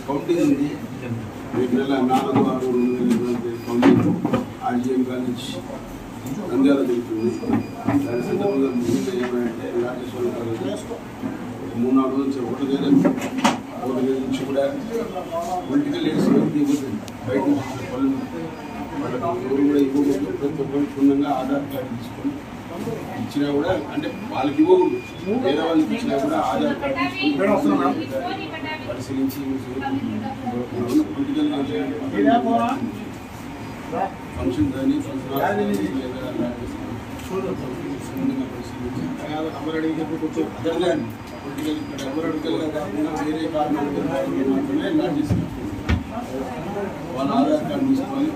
Counting ఉంది. రేపు నెల 4/6/2020 కౌంటింగ్ ఆర్జీఎం కాలేజ్ నంద్యాల జరుగుతుంది. దాని సందర్భంగా ముఖ్యంగా ఏమంటే రాజేశ్వరం కాలేజ్ 3-4 రోజుల నుంచి ఒకటి నుంచి కూడా పొలిటికల్ లీడర్స్ ఇవ్వద్దండి. బయట నుంచి పనులు వాళ్ళకి ఎవరు కూడా ఇవ్వకూడదు. ప్రతి ఒక్కరు క్షుణ్ణంగా ఆధార్ కార్డు తీసుకొని ఇచ్చినా కూడా అంటే వాళ్ళకి ఇవ్వకూడదు. వేరే వాళ్ళకి ఇచ్చినా కూడా ఆధార్ కార్డు తీసుకొని పరిశీలించి పొలిటికల్ ఫంక్షన్ కానీ పొలిటికల్గా కాకుండా వేరే కారణాలు మాత్రమే లాంచ్ చేస్తారు. వాళ్ళ ఆధార్ కార్డు తీసుకోవాలి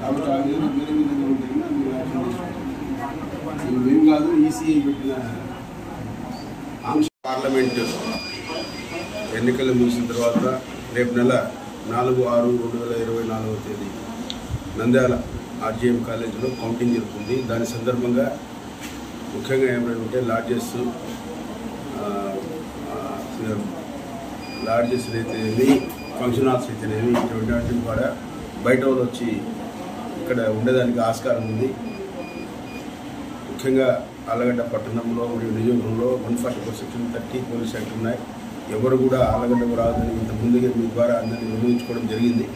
కాబట్టి ఆ విధంగా వేరే విధంగా ఉంటుందా మీరు యాక్షన్ తీసుకోవాలి. ఇవేం కాదు ఈసీఐ పెట్టిన ఆంక్ష. పార్లమెంటు ఎన్నికలు ముగిసిన తర్వాత రేపు నెల 4/6/2024 నంద్యాల ఆర్జీఎం కాలేజీలో కౌంటింగ్ జరుగుతుంది. దాని సందర్భంగా ముఖ్యంగా ఏమంటే లాడ్జెస్ అయితేనేమి ఫంక్షన్ హాల్స్ అయితేనేమి ఇటువంటి వాటిని కూడా బయట వాళ్ళు వచ్చి ఇక్కడ ఉండేదానికి ఆస్కారం ఉంది. ముఖ్యంగా ఆలగడ్డ పట్టణంలో మరియు నియోజకవర్గంలో 144 సెక్షన్ 30 పోలీస్ యాక్ట్ ఉన్నాయి. ఎవరు కూడా ఆలగడ్డకు రాదని ఇంత ముందుగా మీ ద్వారా అందరినీ వినియోగించుకోవడం జరిగింది.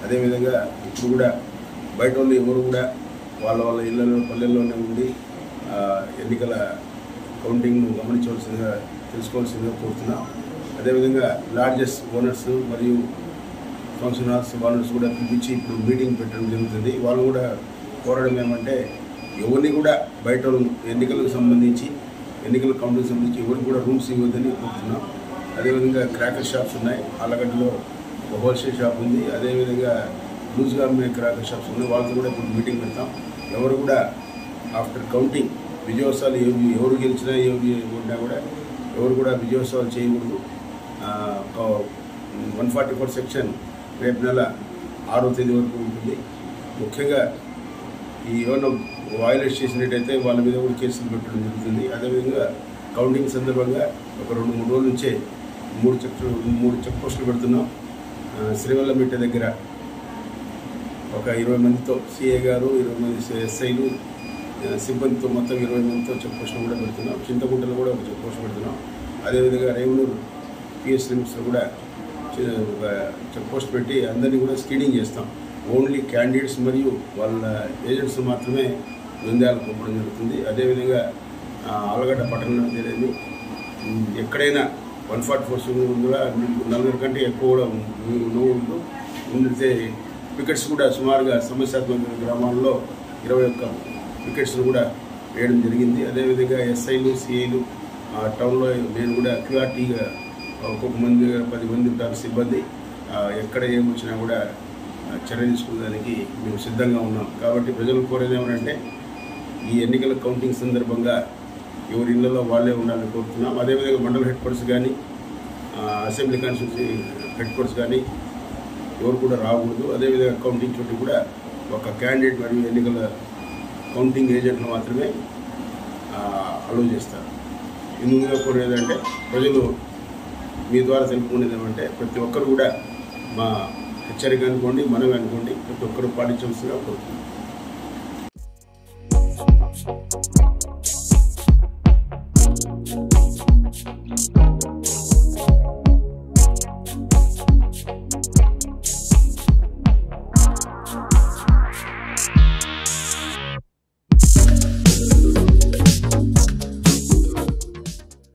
అదేవిధంగా ఇప్పుడు కూడా బయట వాళ్ళు ఎవరు కూడా వాళ్ళ ఇళ్లలో పల్లెల్లోనే ఉండి ఎన్నికల కౌంటింగ్ను గమనించవలసిందిగా తెలుసుకోవాల్సిందిగా కోరుతున్నాం. అదేవిధంగా లాడ్జెస్ ఓనర్స్ మరియు ఫంక్షన్ హాల్స్ ఓనర్స్ కూడా పిలిపించి ఇప్పుడు మీటింగ్ పెట్టడం జరుగుతుంది. వాళ్ళు కూడా కోరడం ఏమంటే ఎవరిని కూడా బయట ఎన్నికలకు సంబంధించి ఎన్నికల కౌంటింగ్ సంబంధించి ఎవరికి కూడా రూమ్స్ ఇవ్వద్దని కోరుతున్నాం. అదేవిధంగా క్రాకర్ షాప్స్ ఉన్నాయి. ఆలగడ్డలో ఒక హోల్సేల్ షాప్ ఉంది. అదేవిధంగా లూజ్గా అమ్మే క్రాకర్ షాప్స్ ఉన్నాయి. వాళ్ళతో కూడా ఇప్పుడు మీటింగ్ పెడతాం. ఎవరు కూడా ఆఫ్టర్ కౌంటింగ్ విజయోత్సవాలు ఎవరు గెలిచినా ఎవరు ఉన్నా కూడా ఎవరు కూడా విజయోత్సవాలు చేయకూడదు. 144 సెక్షన్ రేపు నెల 6వ తేదీ వరకు ఉంటుంది. ముఖ్యంగా ఈ ఏమన్నా వయలేట్ చేసినట్టయితే వాళ్ళ మీద కూడా కేసులు పెట్టడం జరుగుతుంది. అదేవిధంగా కౌంటింగ్ సందర్భంగా ఒక 2-3 రోజుల నుంచే 3 చెక్ పోస్టులు పెడుతున్నాం. శ్రీవల్లమిట్ట దగ్గర ఒక 20 మందితో సిఐ గారు 20 మంది ఎస్ఐలు సిబ్బందితో మొత్తం 20 మందితో చెక్ పోస్టులు కూడా పెడుతున్నాం. చింతకుంటలో కూడా ఒక చెక్ పోస్ట్ పెడుతున్నాం. అదేవిధంగా రేవనూరు పిఎస్ లిమిట్స్లో కూడా ఒక చెక్ పోస్ట్ పెట్టి అందరినీ కూడా స్క్రీనింగ్ చేస్తాం. ఓన్లీ క్యాండిడేట్స్ మరియు వాళ్ళ ఏజెంట్స్ మాత్రమే నంద్యాలకు పంపడం జరుగుతుంది. అదేవిధంగా ఆలగడ్డ పట్టణంలో తెలియదు ఎక్కడైనా 144 కూడా 40 కంటే ఎక్కువ కూడా ఉండితే వికెట్స్ కూడా సుమారుగా సమస్యాత్మక గ్రామాల్లో 21 వికెట్స్ను కూడా వేయడం జరిగింది. అదేవిధంగా ఎస్ఐలు సిఐలు టౌన్లో నేను కూడా క్యూఆర్టీగా ఒక్కొక్క మంది 10 మంది ఉంటారు సిబ్బంది. ఎక్కడ ఏమొచ్చినా కూడా చర్య తీసుకునేదానికి మేము సిద్ధంగా ఉన్నాం. కాబట్టి ప్రజలు కోరేది ఏమంటే ఈ ఎన్నికల కౌంటింగ్ సందర్భంగా ఎవరి ఇళ్లలో వాళ్ళే ఉండాలని కోరుతున్నాం. అదేవిధంగా మండల హెడ్ క్వార్టర్స్ కానీ అసెంబ్లీ కాన్స్టిట్యూన్సీ హెడ్ క్వార్టర్స్ కానీ ఎవరు కూడా రాకూడదు. అదేవిధంగా కౌంటింగ్ చోటు కూడా ఒక క్యాండిడేట్ మరియు ఎన్నికల కౌంటింగ్ ఏజెంట్లు మాత్రమే అలౌ చేస్తారు. ఇందులో కోరేదంటే ప్రజలు మీ ద్వారా తెలుపుకునేది ఏమంటే ప్రతి ఒక్కరు కూడా మా హెచ్చరిక అనుకోండి మనమే అనుకోండి ప్రతి ఒక్కరు పాటించవలసిందిగా కోరుతున్నాం.